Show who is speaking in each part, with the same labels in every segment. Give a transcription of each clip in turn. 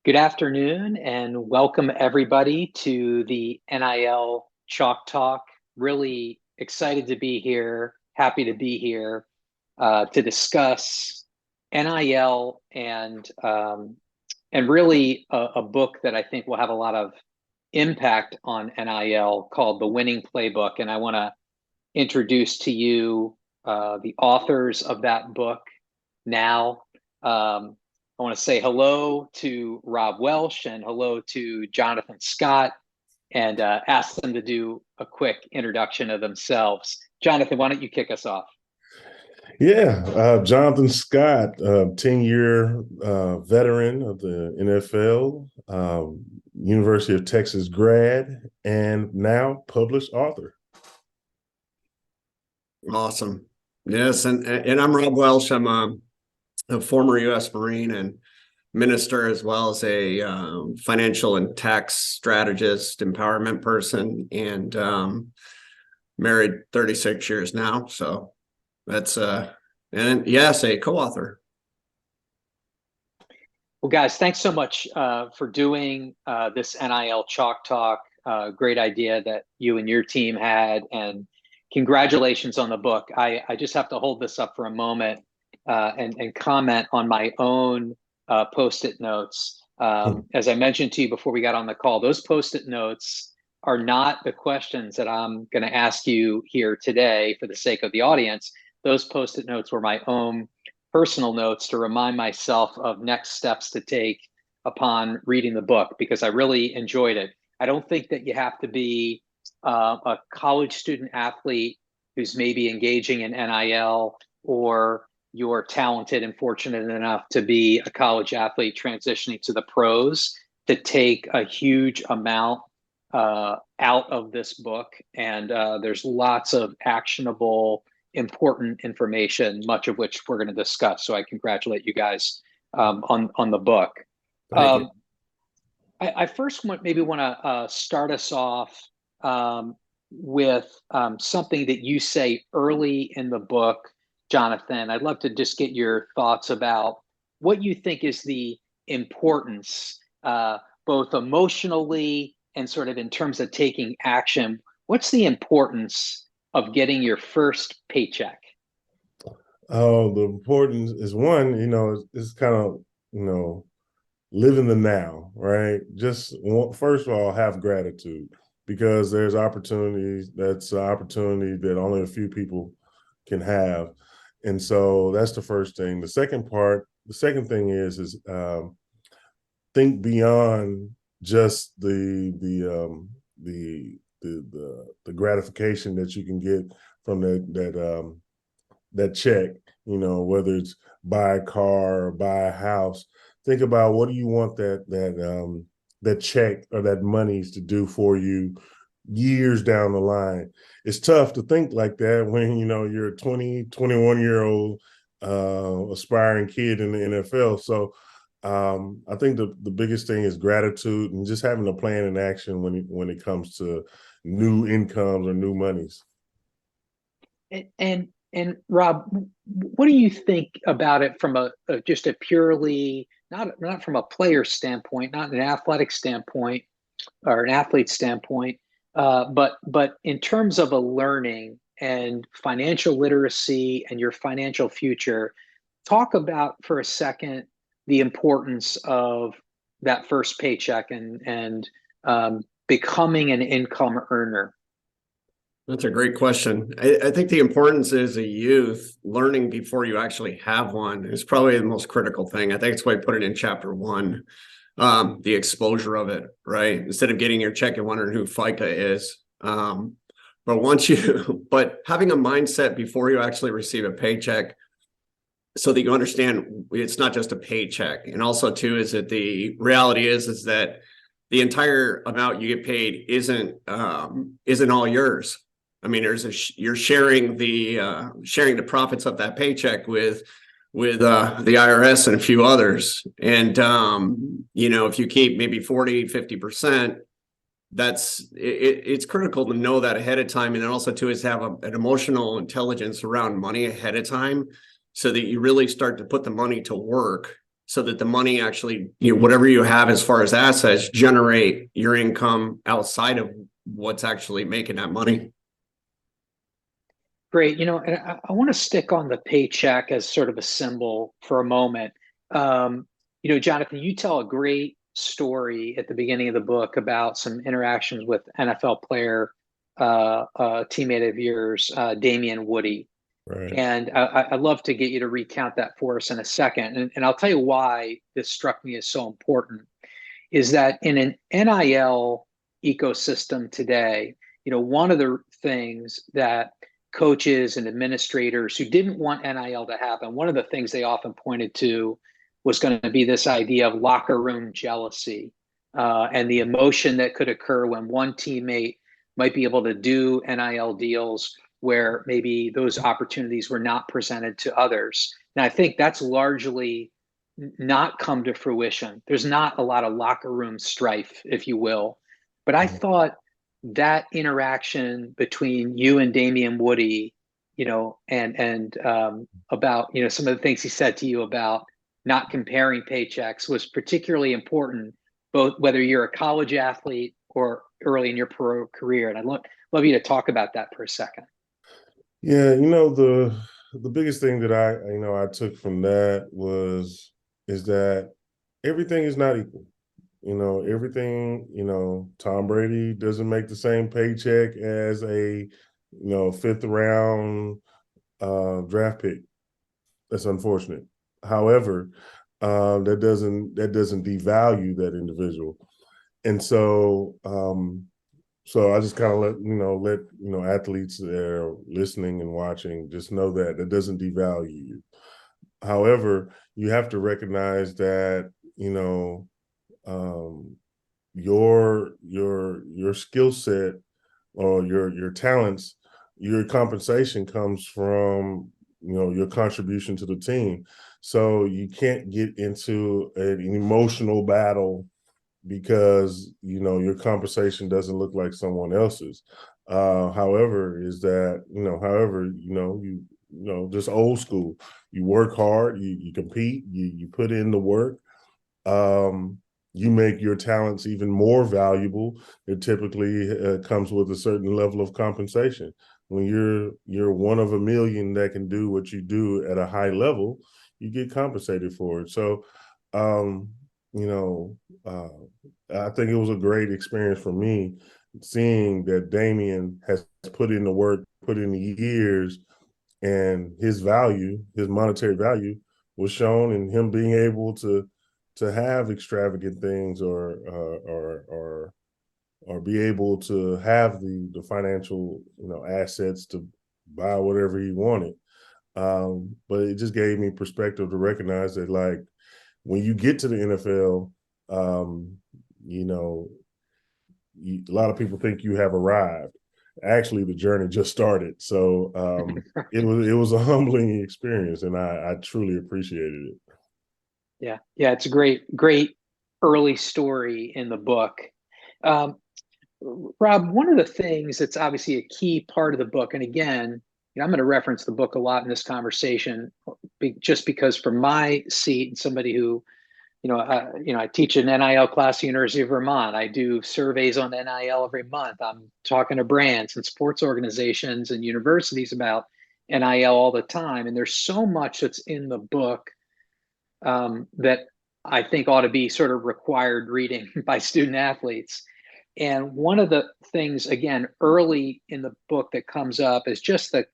Speaker 1: Good afternoon and welcome everybody to the NIL Chalk Talk. Really excited to be here, happy to be here to discuss NIL and really a book that I think will have a lot of impact on NIL called The Winning Playbook. And I want to introduce to you the authors of that book now. I want to say hello to Rob Welsh and hello to Jonathan Scott and ask them to do a quick introduction of themselves. Jonathan, why don't you kick us off?
Speaker 2: Yeah, Jonathan Scott, 10-year veteran of the NFL, University of Texas grad, and now published author.
Speaker 3: Awesome. Yes, and I'm Rob Welsh. I'm a former U.S. Marine and minister, as well as a financial and tax strategist, empowerment person, and married 36 years now. So that's and yes, a co-author.
Speaker 1: Well, guys, thanks so much for doing this NIL Chalk Talk. Great idea that you and your team had, and congratulations on the book. I just have to hold this up for a moment and comment on my own Post-it notes. As I mentioned to you before we got on the call, those Post-it notes are not the questions that I'm going to ask you here today for the sake of the audience. Those Post-it notes were my own personal notes to remind myself of next steps to take upon reading the book, because I really enjoyed it. I don't think that you have to be a college student athlete who's maybe engaging in NIL, or you're talented and fortunate enough to be a college athlete transitioning to the pros to take a huge amount out of this book. And there's lots of actionable, important information, much of which we're going to discuss. So I congratulate you guys on the book.
Speaker 3: Thank you.
Speaker 1: I first want to start us off with something that you say early in the book, Jonathan. I'd love to just get your thoughts about what you think is the importance, both emotionally and sort of in terms of taking action. What's the importance of getting your first paycheck?
Speaker 2: Oh, the importance is one, it's kind of, live in the now, right? Just first of all, have gratitude, because there's opportunities. That's an opportunity that only a few people can have. And so that's the first thing. The second thing is think beyond just the gratification that you can get from that check, whether it's buy a car or buy a house. Think about, what do you want that check or that monies to do for you years down the line. It's tough to think like that when you're a 21-year-old aspiring kid in the NFL. So I think the biggest thing is gratitude and just having a plan in action when it comes to new incomes or new monies.
Speaker 1: And Rob, what do you think about it from just a purely, not from a player standpoint, not an athletic standpoint or an athlete standpoint, but in terms of a learning and financial literacy and your financial future? Talk about for a second the importance of that first paycheck and becoming an income earner.
Speaker 3: That's a great question. I think the importance as a youth, learning before you actually have one, is probably the most critical thing. I think that's why I put it in chapter 1, the exposure of it, right? Instead of getting your check and wondering who FICA is. But having a mindset before you actually receive a paycheck, so that you understand it's not just a paycheck. And also too, is that the reality is that the entire amount you get paid isn't all yours. I mean, you're sharing the profits of that paycheck with the IRS and a few others. And if you keep maybe 40-50%, it's critical to know that ahead of time. And then also too is have an emotional intelligence around money ahead of time, so that you really start to put the money to work so that the money actually, whatever you have as far as assets, generate your income outside of what's actually making that money.
Speaker 1: Great. And I want to stick on the paycheck as sort of a symbol for a moment. Jonathan, you tell a great story at the beginning of the book about some interactions with NFL player, teammate of yours, Damian Woody.
Speaker 2: Right.
Speaker 1: And I'd love to get you to recount that for us in a second. And I'll tell you why this struck me as so important is that in an NIL ecosystem today, one of the things that coaches and administrators who didn't want NIL to happen, one of the things they often pointed to was going to be this idea of locker room jealousy, and the emotion that could occur when one teammate might be able to do NIL deals where maybe those opportunities were not presented to others. And I think that's largely not come to fruition. There's not a lot of locker room strife, if you will. But I thought that interaction between you and Damian Woody, and about some of the things he said to you about not comparing paychecks was particularly important, both whether you're a college athlete or early in your pro career. And I'd love you to talk about that for a second.
Speaker 2: Yeah, the biggest thing that I took from that is that everything is not equal. Everything, Tom Brady doesn't make the same paycheck as a, fifth round draft pick. That's unfortunate. However, that doesn't devalue that individual. And so so I just kind of let athletes that are listening and watching just know that doesn't devalue you. However, you have to recognize that, your skill set or your talents, your compensation comes from your contribution to the team. So you can't get into an emotional battle because your compensation doesn't look like someone else's. However, just old school. You work hard, you compete, you put in the work. You make your talents even more valuable. It typically comes with a certain level of compensation. When you're one of a million that can do what you do at a high level, you get compensated for it. So, I think it was a great experience for me seeing that Damian has put in the work, put in the years, and his monetary value was shown in him being able to have extravagant things or be able to have the financial assets to buy whatever he wanted. But it just gave me perspective to recognize that, like, when you get to the NFL, a lot of people think you have arrived. Actually, the journey just started. So it was a humbling experience, and I truly appreciated it.
Speaker 1: Yeah, it's a great early story in the book. Rob, one of the things that's obviously a key part of the book, and again, I'm going to reference the book a lot in this conversation, just because from my seat and somebody who, I teach an NIL class at the University of Vermont. I do surveys on NIL every month. I'm talking to brands and sports organizations and universities about NIL all the time. And there's so much that's in the book that I think ought to be sort of required reading by student athletes. And one of the things, again, early in the book that comes up is just the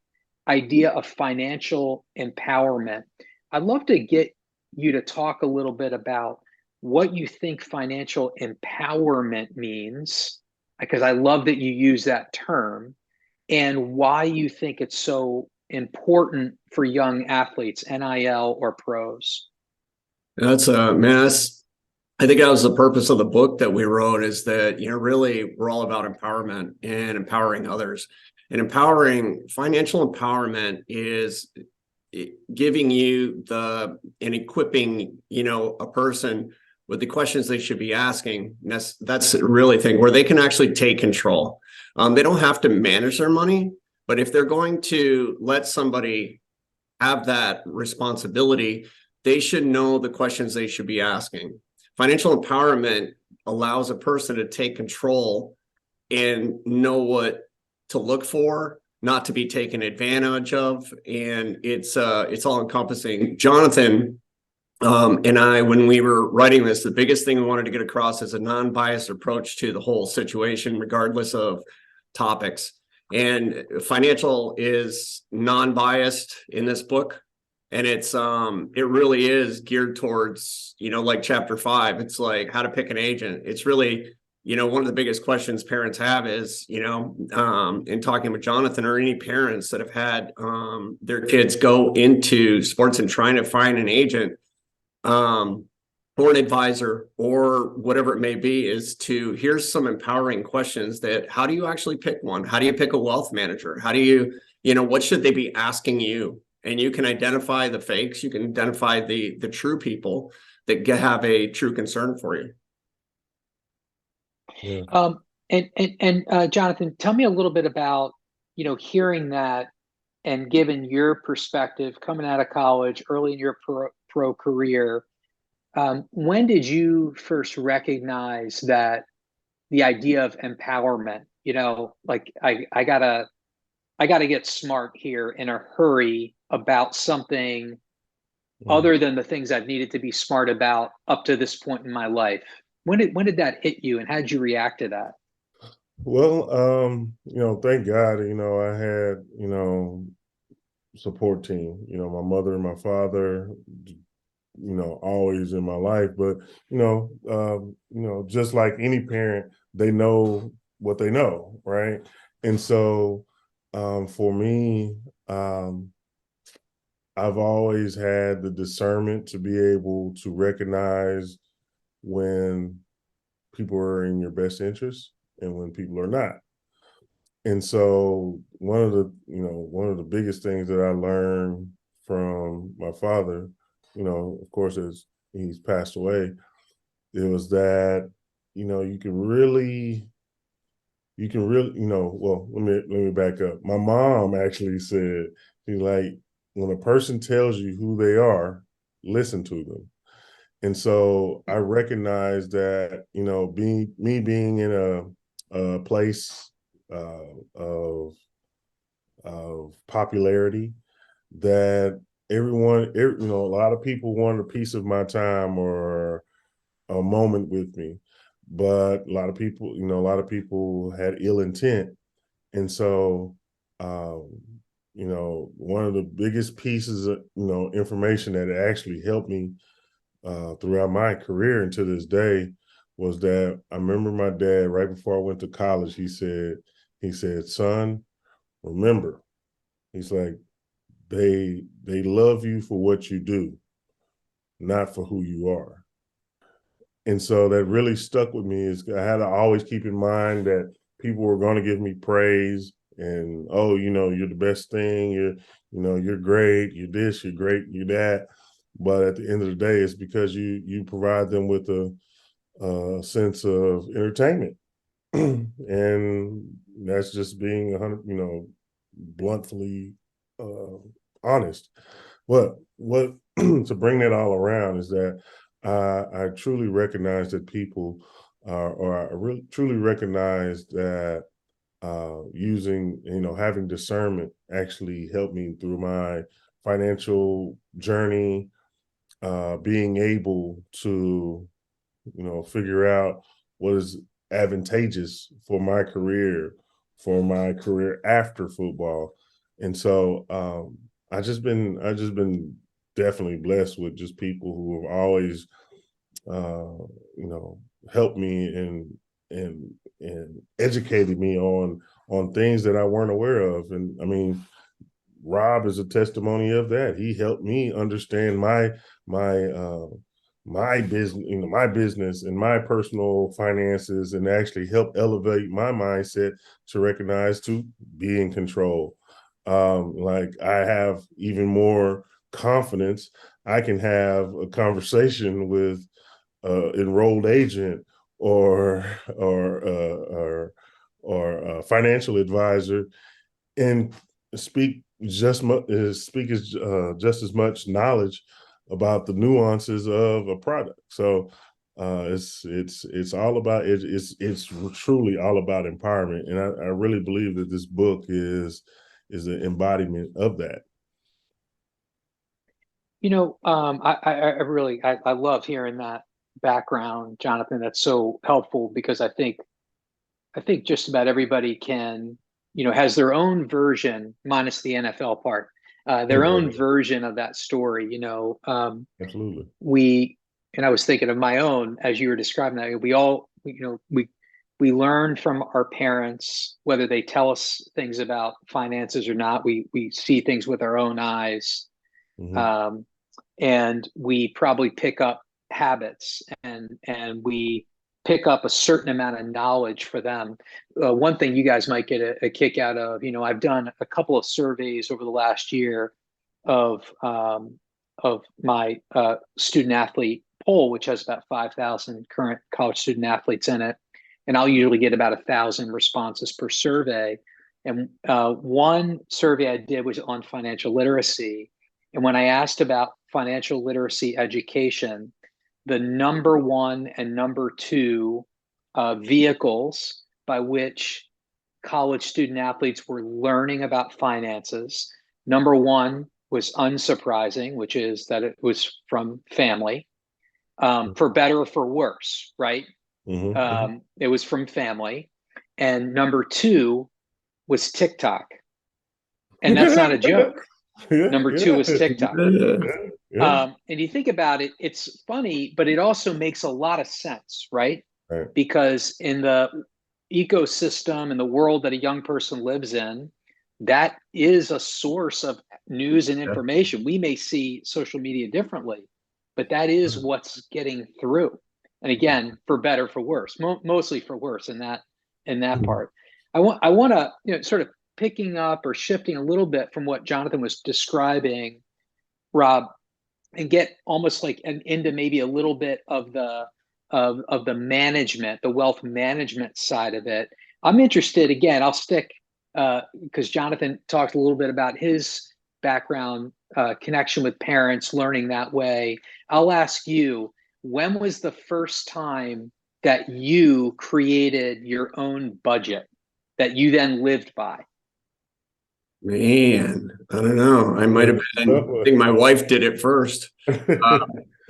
Speaker 1: idea of financial empowerment. I'd love to get you to talk a little bit about what you think financial empowerment means, because I love that you use that term, and why you think it's so important for young athletes, NIL or pros.
Speaker 3: That's I think that was the purpose of the book that we wrote, is that, really we're all about empowerment and empowering others. And financial empowerment is giving you and equipping, a person with the questions they should be asking. And that's really thing where they can actually take control. They don't have to manage their money, but if they're going to let somebody have that responsibility, they should know the questions they should be asking. Financial empowerment allows a person to take control and know what to look for, not to be taken advantage of. And it's all encompassing. Jonathan and I, when we were writing this, the biggest thing we wanted to get across is a non-biased approach to the whole situation, regardless of topics. And financial is non-biased in this book. And it really is geared towards, like chapter 5, it's like how to pick an agent. It's really, one of the biggest questions parents have is, in talking with Jonathan or any parents that have had their kids go into sports and trying to find an agent, or an advisor or whatever it may be, is to here's some empowering questions that how do you actually pick one? How do you pick a wealth manager? How do you, what should they be asking you? And you can identify the fakes, you can identify the true people that have a true concern for you.
Speaker 1: Yeah. And Jonathan, tell me a little bit about, hearing that and given your perspective coming out of college, early in your pro career, when did you first recognize that the idea of empowerment, like I gotta get smart here in a hurry about something other than the things I've needed to be smart about up to this point in my life? When did that hit you, and how did you react to that?
Speaker 2: Well, thank God, I had, support team, my mother and my father, always in my life. But, just like any parent, they know what they know, right? And so for me, I've always had the discernment to be able to recognize when people are in your best interest and when people are not. And so one of the biggest things that I learned from my father, of course, as he's passed away, it was that, you can really, well, let me back up. My mom actually said, she's like, when a person tells you who they are, listen to them. And so I recognize that, being in a place of popularity, that everyone, a lot of people wanted a piece of my time or a moment with me, but a lot of people had ill intent. And so, one of the biggest pieces of, information that actually helped me throughout my career and to this day was that I remember my dad, right before I went to college, he said, son, remember, he's like, they love you for what you do, not for who you are. And so that really stuck with me. Is I had to always keep in mind that people were going to give me praise and, oh, you're the best thing. You're great. You're this, you're great, you're that. But at the end of the day, it's because you provide them with a sense of entertainment. And that's just being 100, bluntly honest. What to bring that all around is that I truly recognize that people or I really truly recognize that using, having discernment actually helped me through my financial journey, being able to, figure out what is advantageous for my career after football. And so I just been definitely blessed with just people who have always helped me and educated me on things that I weren't aware of. And I mean, Rob is a testimony of that. He helped me understand my business and my personal finances, and actually help elevate my mindset to recognize to be in control. Like I have even more confidence. I can have a conversation with enrolled agent or a financial advisor and speak just as much knowledge about the nuances of a product. So it's all about it's truly all about empowerment, and I really believe that this book is an embodiment of that.
Speaker 1: I love hearing that background, Jonathan. That's so helpful because I think just about everybody can, has their own version, minus the NFL part, their own version of that story.
Speaker 2: Absolutely.
Speaker 1: And I was thinking of my own as you were describing that. We learn from our parents, whether they tell us things about finances or not. We see things with our own eyes, um, and we probably pick up habits, and we pick up a certain amount of knowledge for them. One thing you guys might get a kick out of, I've done a couple of surveys over the last year of my student athlete poll, which has about 5,000 current college student athletes in it, and I'll usually get about 1,000 responses per survey. And one survey I did was on financial literacy, and when I asked about financial literacy education, the number one and number two vehicles by which college student athletes were learning about finances. Number one was unsurprising, which is that it was from family, for better or for worse, right? It was from family. And number two was TikTok. And that's not a joke. Number two was TikTok. And you think about it, it's funny, but it also makes a lot of sense, right? Because in the ecosystem and the world that a young person lives in, that is a source of news and information. We may see social media differently, but that is what's getting through. And again, for better, for worse, mostly for worse in that part. I want to, sort of picking up or shifting a little bit from what Jonathan was describing, Rob, and get almost like into maybe a little bit of the management, the wealth management side of it. I'm interested, again, I'll stick because Jonathan talked a little bit about his background, connection with parents, learning that way. I'll ask you, when was the first time that you created your own budget that you then lived by?
Speaker 3: Man, I don't know. I might have been. I think my wife did it first.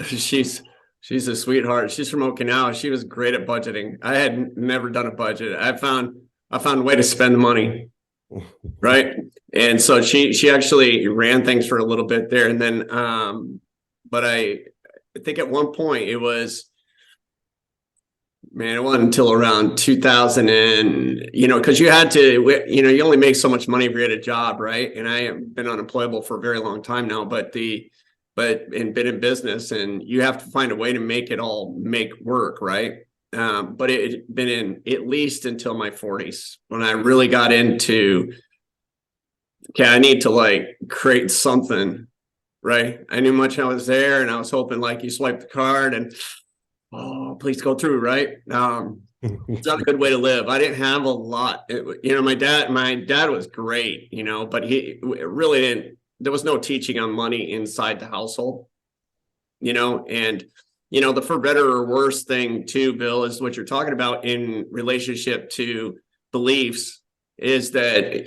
Speaker 3: She's a sweetheart. She's from Okinawa. She was great at budgeting. I had never done a budget. I found a way to spend money, right? And so she actually ran things for a little bit there, and then but I think at one point it was. Man, it wasn't until around 2000 and, because you had to, you only make so much money if you're at a job, right? And I have been unemployable for a very long time now, and been in business, and you have to find a way to make it all make work, right? But it had been in at least until my 40s when I really got into, okay, I need to create something, right? I knew much I was there, and I was hoping you swipe the card and, oh, please go through, right? It's not a good way to live. I didn't have a lot. My dad was great, but he really didn't. There was no teaching on money inside the household, and the for better or worse thing too, Bill, is what you're talking about in relationship to beliefs. Is that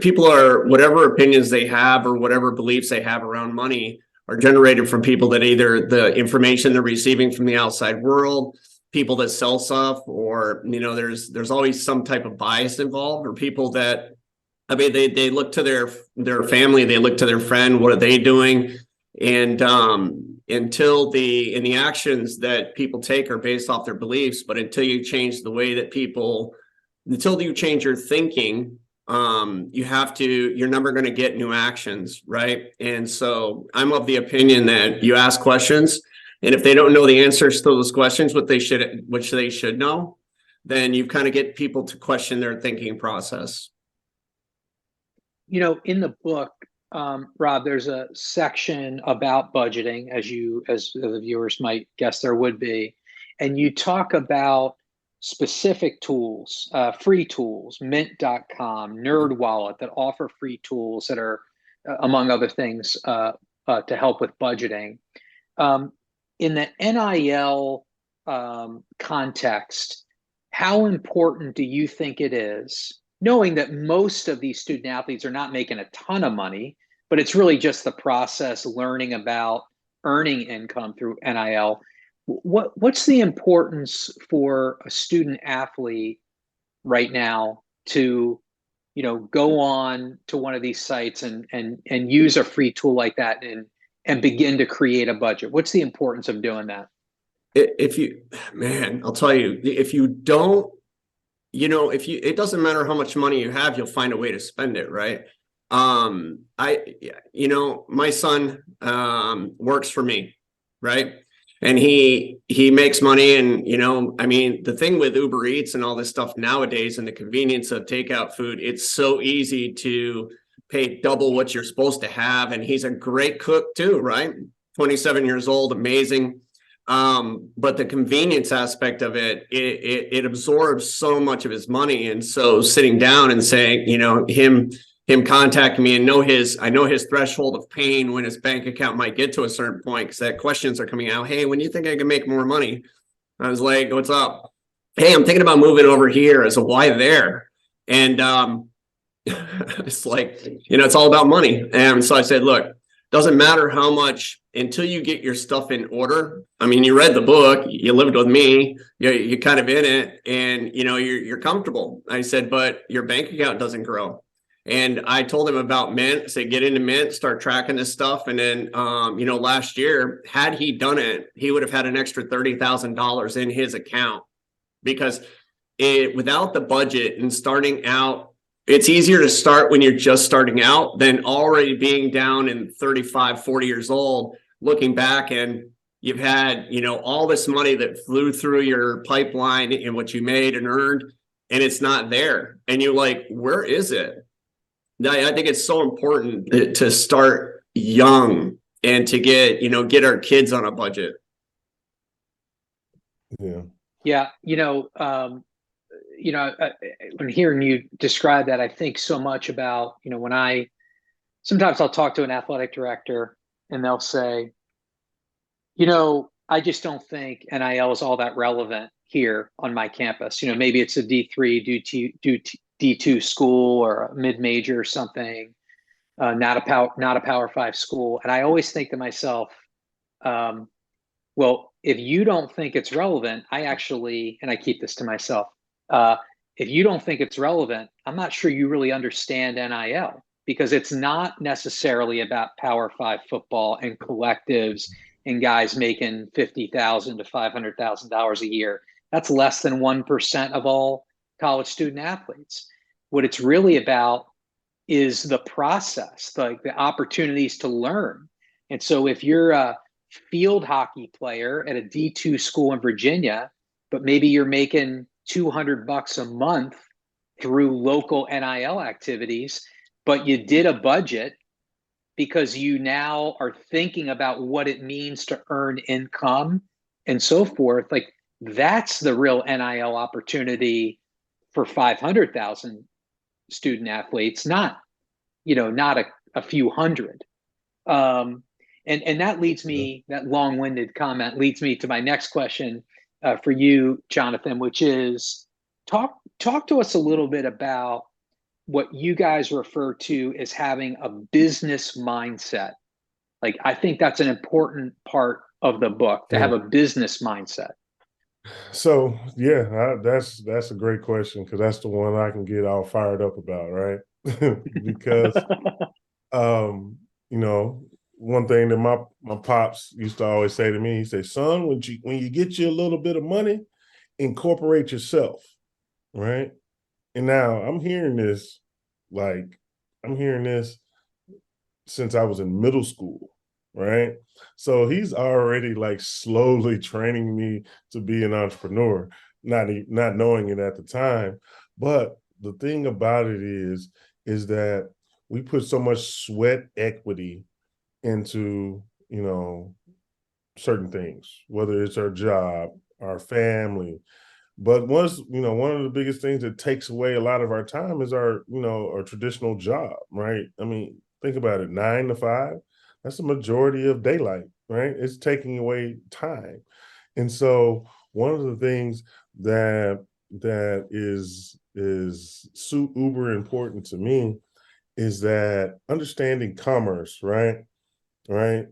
Speaker 3: people are, whatever opinions they have or whatever beliefs they have around money are generated from people that either the information they're receiving from the outside world, people that sell stuff, or there's always some type of bias involved, or people that, I mean, they look to their family, they look to their friend, what are they doing, and until the actions that people take are based off their beliefs, but until you change the way that until you change your thinking, you're never going to get new actions, right? And so I'm of the opinion that you ask questions, and if they don't know the answers to those questions, which they should know, then you kind of get people to question their thinking process.
Speaker 1: In the book, Rob, there's a section about budgeting, as the viewers might guess there would be, and you talk about specific tools, free tools, mint.com, NerdWallet, that offer free tools that are, among other things, to help with budgeting. In the NIL context, how important do you think it is, knowing that most of these student athletes are not making a ton of money, but it's really just the process, learning about earning income through NIL? What's the importance for a student athlete right now to, go on to one of these sites and use a free tool like that and begin to create a budget? What's the importance of doing that?
Speaker 3: I'll tell you, if you don't, it doesn't matter how much money you have, you'll find a way to spend it, right? My son works for me, right? And he makes money, and the thing with Uber Eats and all this stuff nowadays, and the convenience of takeout food, it's so easy to pay double what you're supposed to have. And he's a great cook too, right? 27 years old, amazing. But the convenience aspect of it absorbs so much of his money. And so sitting down and saying, him contacting me, and I know his threshold of pain when his bank account might get to a certain point, because that questions are coming out. Hey, when do you think I can make more money? I was like, what's up? Hey, I'm thinking about moving over here. I said, why there? And it's like, it's all about money. And so I said, look, doesn't matter how much until you get your stuff in order. I mean, you read the book, you lived with me, you're kind of in it, and you're comfortable. I said, but your bank account doesn't grow. And I told him about Mint. Say, get into Mint, start tracking this stuff. And then, last year, had he done it, he would have had an extra $30,000 in his account, because without the budget and starting out, it's easier to start when you're just starting out than already being down and 35, 40 years old, looking back, and you've had, all this money that flew through your pipeline and what you made and earned, and it's not there. And you're like, where is it? I think it's so important to start young and to get our kids on a budget.
Speaker 1: Yeah. When hearing you describe that, I think so much about, sometimes I'll talk to an athletic director and they'll say, I just don't think NIL is all that relevant here on my campus. Maybe it's a D3, D2 school or a mid-major or something, not a Power 5 school. And I always think to myself, well, if you don't think it's relevant, and I keep this to myself, if you don't think it's relevant, I'm not sure you really understand NIL, because it's not necessarily about Power 5 football and collectives and guys making $50,000 to $500,000 a year. That's less than 1% of all college student athletes. What it's really about is the process, like the opportunities to learn. And so if you're a field hockey player at a D2 school in Virginia, but maybe you're making $200 a month through local NIL activities, but you did a budget because you now are thinking about what it means to earn income and so forth, like that's the real NIL opportunity for 500,000 student athletes, not a few hundred. And that leads me, that long-winded comment leads me to my next question for you, Jonathan, which is talk to us a little bit about what you guys refer to as having a business mindset. Like, I think that's an important part of the book, to have a business mindset.
Speaker 2: So that's a great question, because that's the one I can get all fired up about, right? Because one thing that my pops used to always say to me, he said, son, when you get you a little bit of money, incorporate yourself, right? And now I'm hearing this since I was in middle school, right? So he's already like slowly training me to be an entrepreneur, not knowing it at the time. But the thing about it is that we put so much sweat equity into, certain things, whether it's our job, our family. But one of the biggest things that takes away a lot of our time is our traditional job, right? I mean, think about it, 9 to 5. that's a majority of daylight, right? It's taking away time. And so one of the things that is so uber important to me is that understanding commerce, right? Right,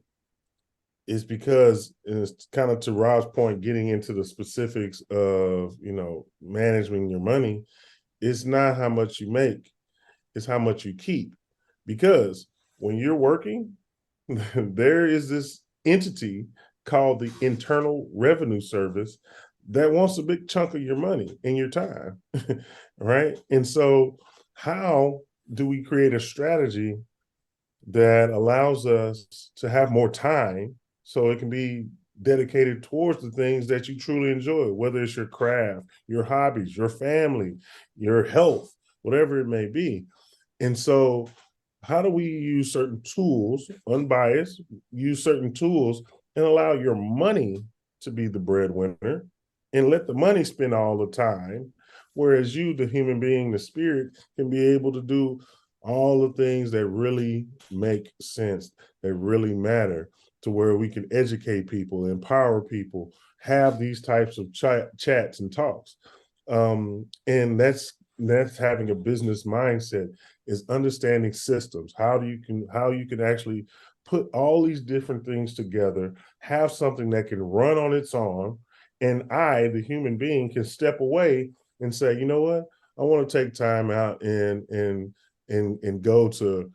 Speaker 2: is because it's kind of to Rob's point, getting into the specifics of, managing your money. It's not how much you make, it's how much you keep. Because when you're working, there is this entity called the Internal Revenue Service that wants a big chunk of your money and your time, right? And so, how do we create a strategy that allows us to have more time so it can be dedicated towards the things that you truly enjoy, whether it's your craft, your hobbies, your family, your health, whatever it may be. And so, how do we use certain tools, unbiased, use certain tools and allow your money to be the breadwinner and let the money spend all the time? Whereas you, the human being, the spirit, can be able to do all the things that really make sense, that really matter, to where we can educate people, empower people, have these types of chats and talks. And that's having a business mindset, is understanding systems, how you can actually put all these different things together, have something that can run on its own, and I, the human being, can step away and say, you know what, I want to take time out and go to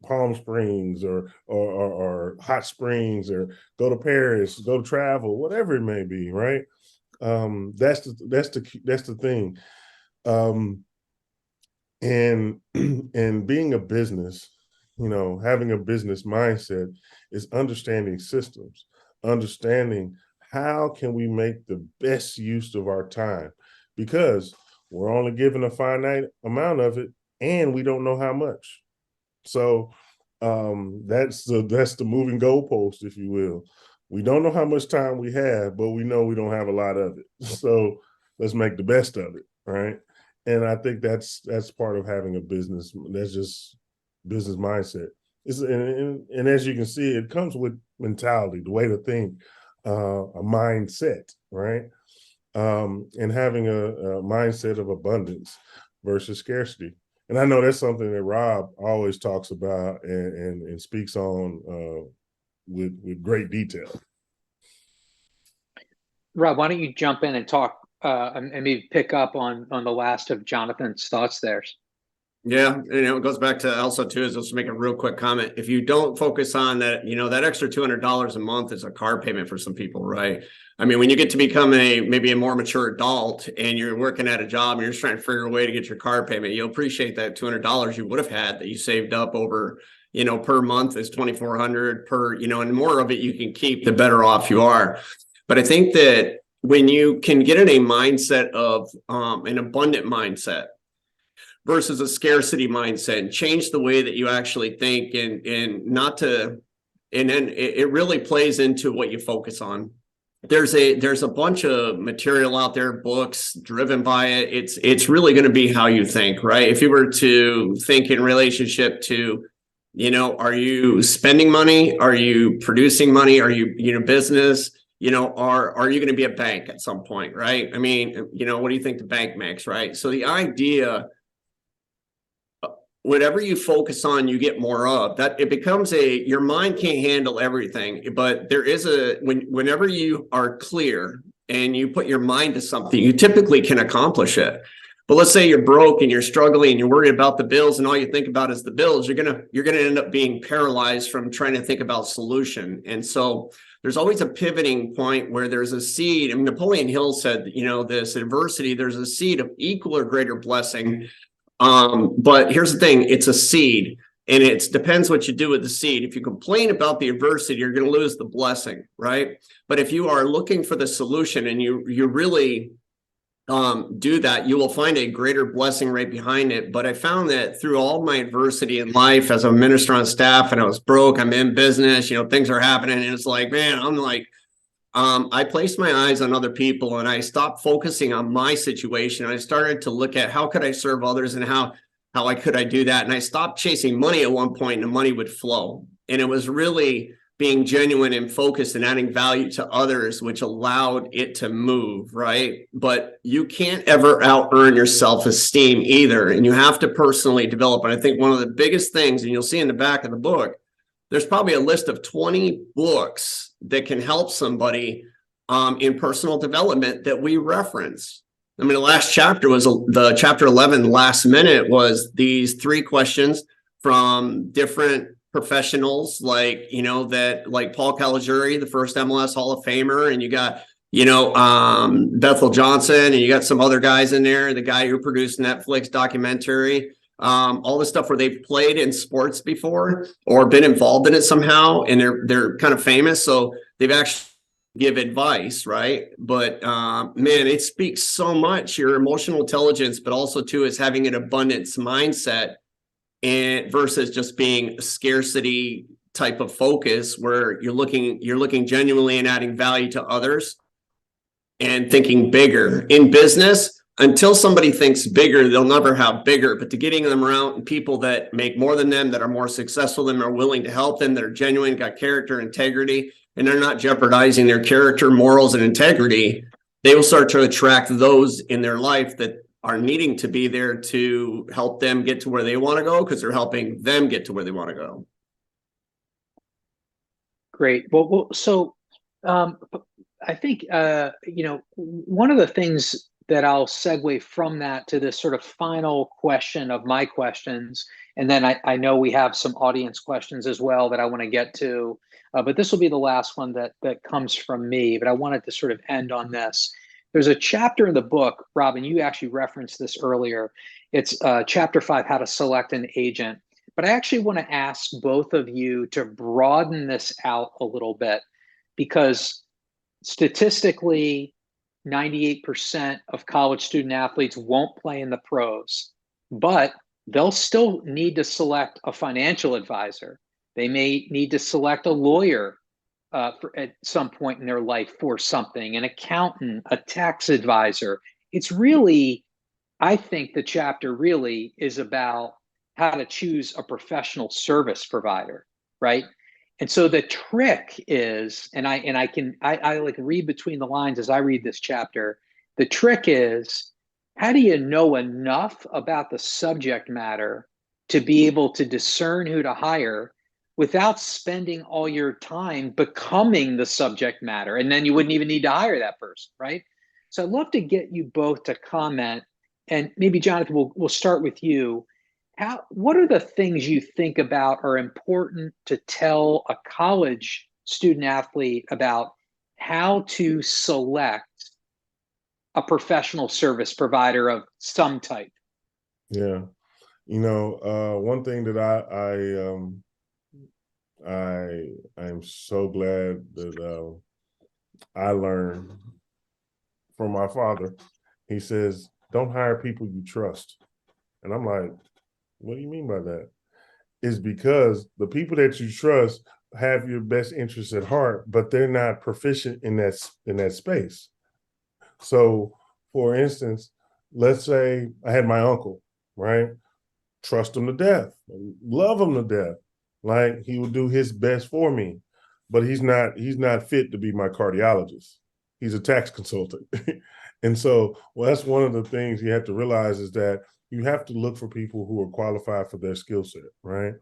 Speaker 2: Palm Springs or Hot Springs, or go to Paris, go to travel, whatever it may be, right? That's the thing. And and being a business, having a business mindset is understanding systems, understanding how can we make the best use of our time, because we're only given a finite amount of it and we don't know how much. So that's the moving goalpost, if you will. We don't know how much time we have, but we know we don't have a lot of it. So let's make the best of it, right? And I think that's part of having a business. That's just business mindset. And as you can see, it comes with mentality, the way to think, a mindset, right? And having a mindset of abundance versus scarcity. And I know that's something that Rob always talks about and speaks on with great detail.
Speaker 1: Rob, why don't you jump in and talk and maybe pick up on the last of Jonathan's thoughts there?
Speaker 3: Yeah, it goes back to also too, is just make a real quick comment. If you don't focus on that, that extra $200 a month is a car payment for some people, right? I mean, when you get to become maybe a more mature adult and you're working at a job and you're just trying to figure a way to get your car payment, you'll appreciate that $200 you would have had that you saved up over, per month is $2,400 per, and the more of it you can keep, the better off you are. But I think that when you can get in a mindset of an abundant mindset versus a scarcity mindset, and change the way that you actually think, and then it really plays into what you focus on. There's a bunch of material out there, books driven by it. It's really going to be how you think, right? If you were to think in relationship to, are you spending money? Are you producing money? Are you, business? Are you going to be a bank at some point, right? I mean, what do you think the bank makes, right? So the idea, whatever you focus on, you get more of that. It becomes your mind can't handle everything, but there is whenever you are clear and you put your mind to something, you typically can accomplish it. But let's say you're broke and you're struggling and you're worried about the bills and all you think about is the bills, you're gonna end up being paralyzed from trying to think about solution. And so there's always a pivoting point where there's a seed. I mean, Napoleon Hill said, this adversity, there's a seed of equal or greater blessing. But here's the thing, it's a seed, and it depends what you do with the seed. If you complain about the adversity, you're going to lose the blessing, right? But if you are looking for the solution and you really do that, you will find a greater blessing right behind it. But I found that through all my adversity in life, as a minister on staff, and I was broke, I'm in business, things are happening, and it's like, man, I'm like, I placed my eyes on other people and I stopped focusing on my situation. I started to look at how could I serve others and how how could I do that? And I stopped chasing money at one point, and the money would flow. And it was really being genuine and focused and adding value to others, which allowed it to move, right? But you can't ever out earn your self-esteem either. And you have to personally develop. And I think one of the biggest things, and you'll see in the back of the book, there's probably a list of 20 books that can help somebody in personal development that we reference. I mean, the last chapter was the chapter 11, last minute, was these 3 questions from different professionals, like, you know, that like Paul Caligiuri, the first MLS Hall of Famer, and you got, you know, Bethel Johnson, and you got some other guys in there, the guy who produced Netflix documentary, all the stuff where they've played in sports before or been involved in it somehow, and they're kind of famous, so they've actually give advice, right? But man, it speaks so much, your emotional intelligence, but also too is having an abundance mindset, and versus just being a scarcity type of focus where you're looking genuinely and adding value to others and thinking bigger. In business, until somebody thinks bigger, they'll never have bigger. But to getting them around people that make more than them, that are more successful than them, are willing to help them, that are genuine, got character, integrity, and they're not jeopardizing their character, morals, and integrity, they will start to attract those in their life that are needing to be there to help them get to where they want to go, because they're helping them get to where they want to go.
Speaker 1: Great. Well, so I think, you know, one of the things that I'll segue from that to this sort of final question of my questions, and then I know we have some audience questions as well that I want to get to, but this will be the last one that comes from me, but I wanted to sort of end on this. There's a chapter in the book, Robin, you actually referenced this earlier. It's chapter 5, how to select an agent. But I actually want to ask both of you to broaden this out a little bit, because statistically, 98% of college student athletes won't play in the pros, but they'll still need to select a financial advisor. They may need to select a lawyer at some point in their life for something, an accountant, a tax advisor. It's really, I think the chapter really is about how to choose a professional service provider, right? And so the trick is, and I like read between the lines as I read this chapter. The trick is, how do you know enough about the subject matter to be able to discern who to hire without spending all your time becoming the subject matter? And then you wouldn't even need to hire that person, right? So I'd love to get you both to comment, and maybe Jonathan, we'll start with you. What are the things you think about are important to tell a college student athlete about how to select a professional service provider of some type?
Speaker 2: Yeah, you know, one thing that I am so glad that I learned from my father. He says, "Don't hire people you trust," and I'm like, what do you mean by that? Is because the people that you trust have your best interests at heart, but they're not proficient in that space. So, for instance, let's say I had my uncle, right? Trust him to death, love him to death. Like, he will do his best for me, but he's not fit to be my cardiologist. He's a tax consultant. And so, well, that's one of the things you have to realize, is that you have to look for people who are qualified for their skill set, right?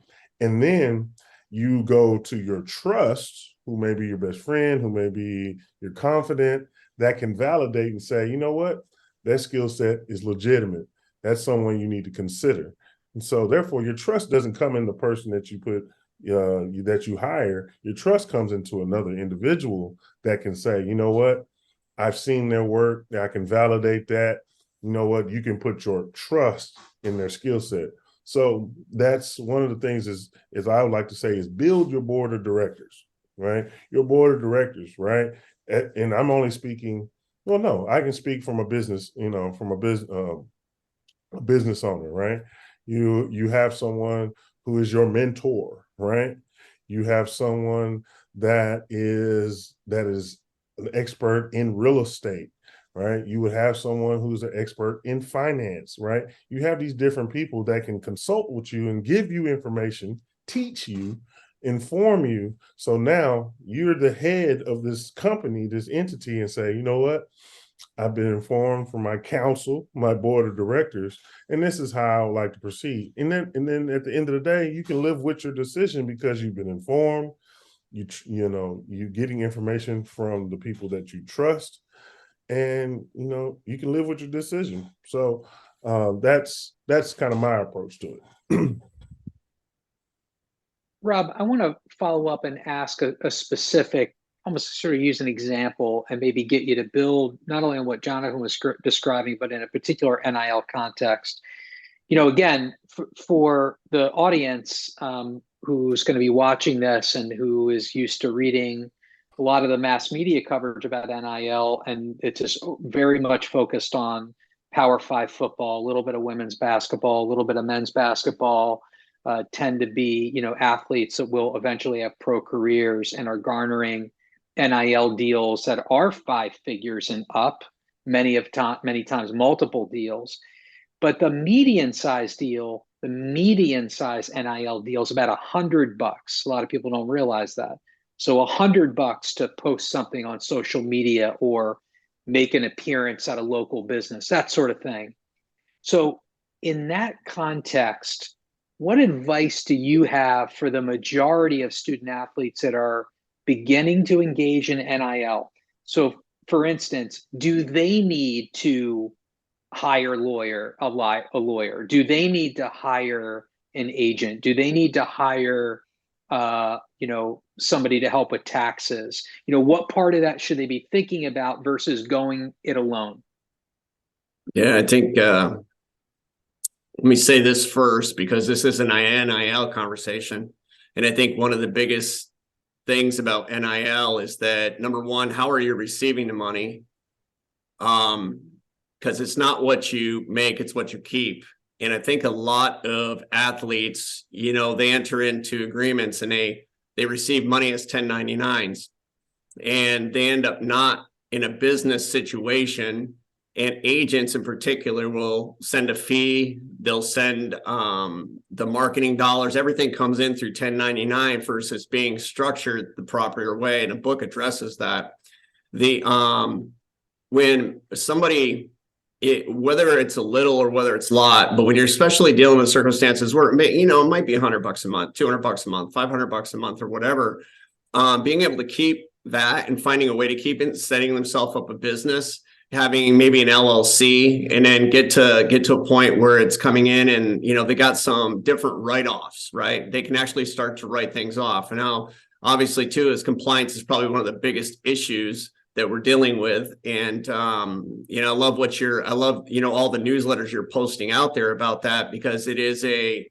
Speaker 2: And then you go to your trust, who may be your best friend, who may be your confidant, that can validate and say, you know what, that skill set is legitimate. That's someone you need to consider. And so therefore, your trust doesn't come in the person that you put, that you hire. Your trust comes into another individual that can say, you know what, I've seen their work, I can validate that. You know what, you can put your trust in their skill set. So that's one of the things is I would like to say, is build your board of directors, right? Your board of directors, right? And I'm only speaking, well, no, I can speak from a business, you know, from a business owner, right? You have someone who is your mentor, right? You have someone that is an expert in real estate, right? You would have someone who's an expert in finance, right? You have these different people that can consult with you and give you information, teach you, inform you. So now you're the head of this company, this entity, and say, you know what? I've been informed from my council, my board of directors, and this is how I would like to proceed. And then at the end of the day, you can live with your decision because you've been informed. You're getting information from the people that you trust, and you can live with your decision. So that's kind of my approach to it.
Speaker 1: Rob, I want to follow up and ask a specific, almost sort of use an example and maybe get you to build not only on what Jonathan was describing, but in a particular NIL context. Again, for the audience who's going to be watching this and who is used to reading a lot of the mass media coverage about NIL, and it's just very much focused on Power 5 football, a little bit of women's basketball, a little bit of men's basketball, tend to be, athletes that will eventually have pro careers and are garnering NIL deals that are 5 figures and up, many times multiple deals. But the median size NIL deal is about $100. A lot of people don't realize that. So $100 to post something on social media or make an appearance at a local business, that sort of thing. So in that context, what advice do you have for the majority of student athletes that are beginning to engage in NIL? So for instance, do they need to hire a lawyer? Do they need to hire an agent? Do they need to hire somebody to help with taxes? What part of that should they be thinking about versus going it alone?
Speaker 3: Yeah, I think let me say this first, because this is an NIL conversation. And I think one of the biggest things about NIL is that, number one, how are you receiving the money? Because it's not what you make, it's what you keep. And I think a lot of athletes, they enter into agreements and they receive money as 1099s, and they end up not in a business situation. And agents in particular will send a fee. They'll send the marketing dollars. Everything comes in through 1099 versus being structured the proper way. And a book addresses that. When somebody, whether it's a little or whether it's a lot, but when you're especially dealing with circumstances where it might be $100 a month, $200 a month, $500 a month, or whatever, being able to keep that and finding a way to keep it, setting themselves up a business, having maybe an LLC, and then get to a point where it's coming in and, they got some different write-offs, right? They can actually start to write things off. And now, obviously, too, is compliance is probably one of the biggest issues that we're dealing with. And, I love all the newsletters you're posting out there about that, because it is it's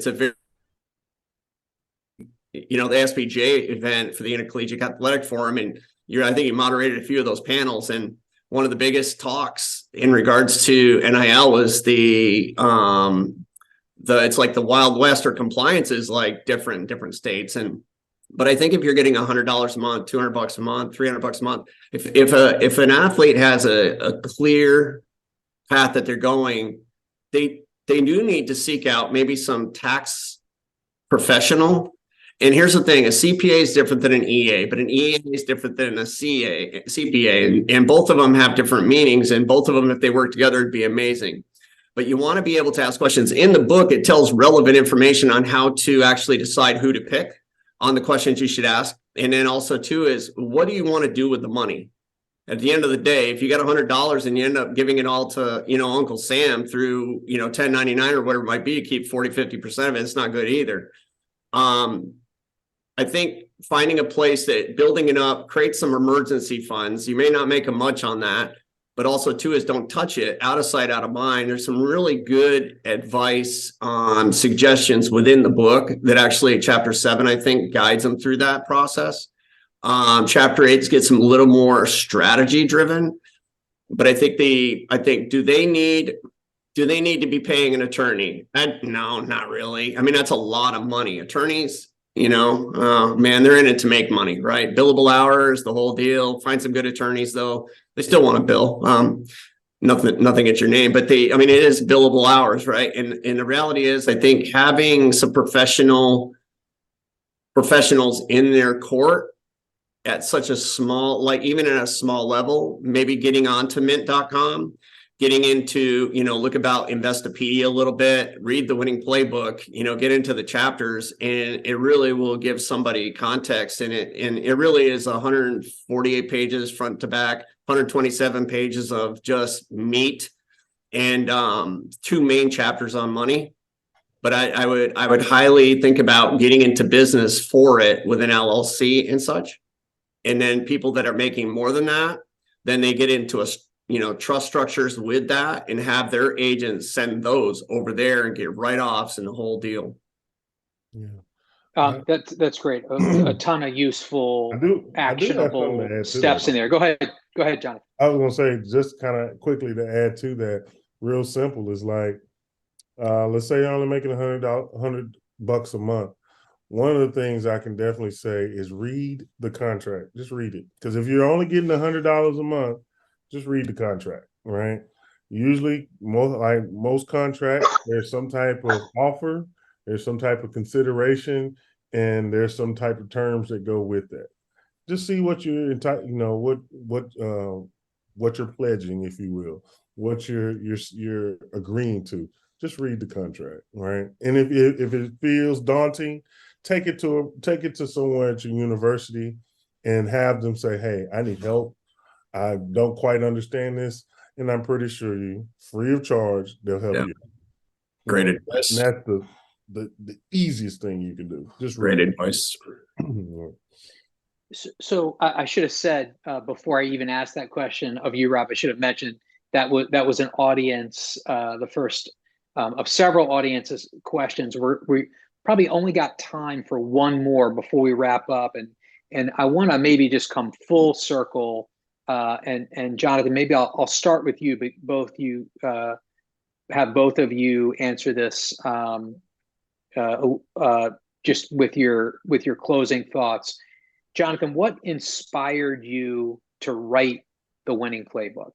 Speaker 3: a very, the SBJ event for the Intercollegiate Athletic Forum. And I think you moderated a few of those panels. And one of the biggest talks in regards to NIL was it's like the Wild West, or compliance is like different states. But I think if you're getting $100 a month, $200 a month, $300 a month, if an athlete has a clear path that they're going, they do need to seek out maybe some tax professional. And here's the thing: a CPA is different than an EA, but an EA is different than a CPA, and both of them have different meanings. And both of them, if they work together, would be amazing. But you want to be able to ask questions. In the book, it tells relevant information on how to actually decide who to pick on the questions you should ask. And then also too is, what do you want to do with the money? At the end of the day, if you got $100 and you end up giving it all to, Uncle Sam through, 1099 or whatever it might be, you keep 40-50% of it, it's not good either. I think finding a place that building it up, create some emergency funds. You may not make a much on that, but also too is don't touch it, out of sight, out of mind. There's some really good advice on suggestions within the book that actually chapter 7, I think, guides them through that process. Chapter 8 gets them a little more strategy driven, but I think do they need to be paying an attorney? No, not really. I mean, that's a lot of money. Attorneys, man, they're in it to make money, right? Billable hours, the whole deal. Find some good attorneys, though. they still want to bill. Nothing at your name, but I mean, it is billable hours, right? And the reality is, I think having some professionals in their court at such a small, like even at a small level, maybe getting onto mint.com, getting into, look about Investopedia a little bit, read the winning playbook, get into the chapters, and it really will give somebody context in it. And it really is 148 pages front to back, 127 pages of just meat, and 2 main chapters on money. But I would highly think about getting into business for it with an LLC and such. And then people that are making more than that, then they get into trust structures with that and have their agents send those over there and get write-offs and the whole deal.
Speaker 2: Yeah.
Speaker 1: That's great. A ton of useful, actionable steps in there. Go ahead, Jonathan.
Speaker 2: I was gonna say, just kind of quickly to add to that, real simple is like, let's say you're only making $100 a month. One of the things I can definitely say is read the contract. Just read it, because if you're only getting $100 a month, just read the contract, right? Usually, most contracts, there's some type of offer, there's some type of consideration, and there's some type of terms that go with that. Just see what you're entitled, what you're pledging, if you will, what you're agreeing to. Just read the contract, right? And if it feels daunting, take it to someone at your university and have them say, "Hey, I need help. I don't quite understand this," and I'm pretty sure free of charge, they'll help you.
Speaker 3: Great advice.
Speaker 2: And that's the easiest thing you can do. Just
Speaker 3: great advice.
Speaker 1: So I should have said before I even asked that question of you, Rob, I should have mentioned that was an audience, the first of several audiences questions. We probably only got time for one more before we wrap up, and I want to maybe just come full circle. And Jonathan, maybe I'll start with you, but both of you answer this just with your closing thoughts. Jonathan, what inspired you to write the winning playbook?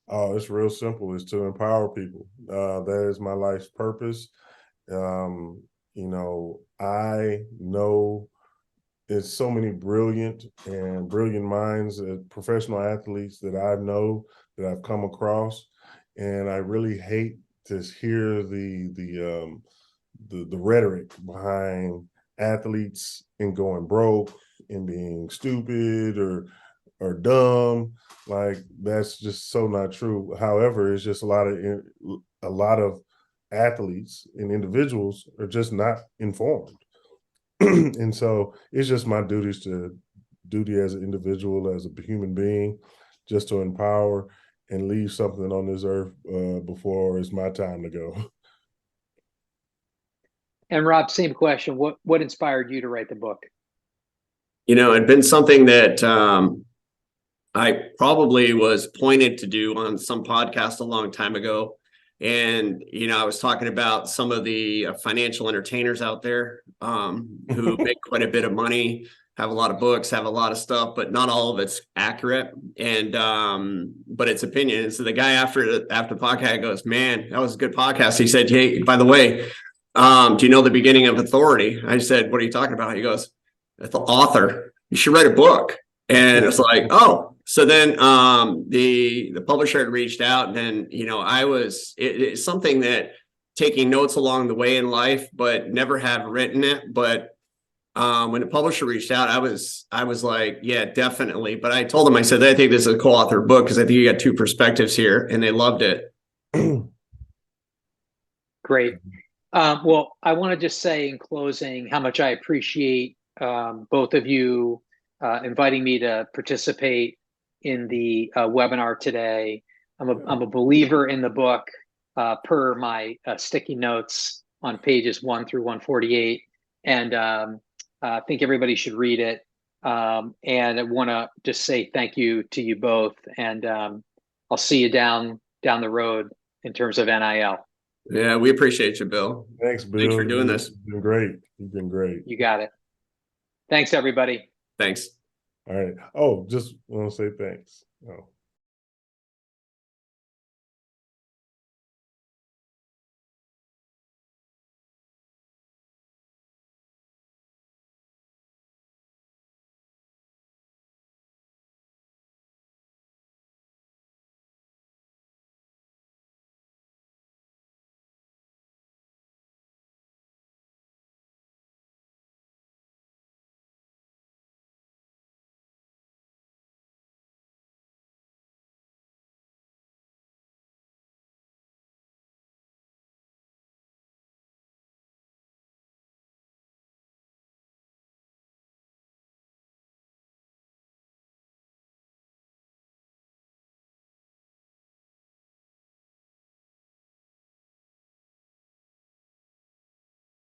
Speaker 2: Oh, it's real simple. It's to empower people. That is my life's purpose. I know there's so many brilliant minds, professional athletes that I know, that I've come across, and I really hate to hear the rhetoric behind athletes and going broke and being stupid or dumb. Like, that's just so not true. However, it's just a lot of athletes and individuals are just not informed. And so it's just my duty as an individual, as a human being, just to empower and leave something on this earth before it's my time to go.
Speaker 1: And Rob, same question. What inspired you to write the book?
Speaker 3: It'd been something that I probably was pointed to do on some podcast a long time ago. And, I was talking about some of the financial entertainers out there who make quite a bit of money, have a lot of books, have a lot of stuff, but not all of it's accurate. And, but it's opinion. And so the guy after the podcast goes, "Man, that was a good podcast." He said, "Hey, by the way, do you know the beginning of authority?" I said, "What are you talking about?" He goes, "The author. You should write a book." And it's like, oh. So then the publisher had reached out, and then it's something that, taking notes along the way in life, but never have written it. But when the publisher reached out, I was like, yeah, definitely. But I told them, I said, I think this is a co-author book because I think you got 2 perspectives here, and they loved it.
Speaker 1: Great. Well, I want to just say in closing how much I appreciate both of you inviting me to participate in the webinar today. I'm a believer in the book per my sticky notes on pages 1 through 148, and I think everybody should read it. And I want to just say thank you to you both, and I'll see you down the road in terms of NIL.
Speaker 3: Yeah, we appreciate you, Bill.
Speaker 2: Thanks, Bill.
Speaker 3: Thanks for doing this.
Speaker 2: You've been great. You've been great.
Speaker 1: You got it. Thanks, everybody.
Speaker 3: Thanks.
Speaker 2: All right. Oh, just want to say thanks. Oh.